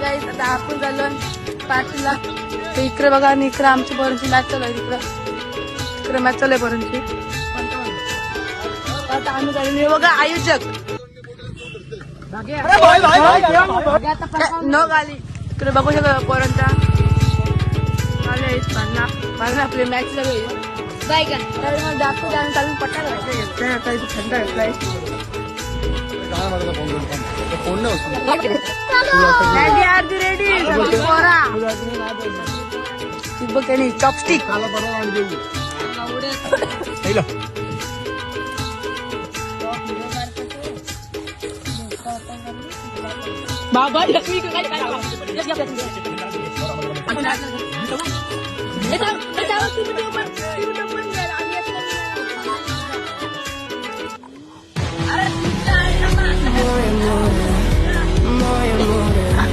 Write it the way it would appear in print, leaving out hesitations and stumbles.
गाईस आता आपण झालो पार्टीला. तर इकडे बघा आणि इकडे आमची पोरांची मॅच चालू आहे. तिकडे मॅच चालू आहे पोरांची. आता आम्ही झालेली बघा आयोजक न गाली. इकडे बघू शकता पोरांचा आले आपली मॅच चालू आहे. दाखवू जाणून चालून पट्टा आता इथे थंड घेतलाय. रेडी पोरा बघ चॉपस्टिक बाबा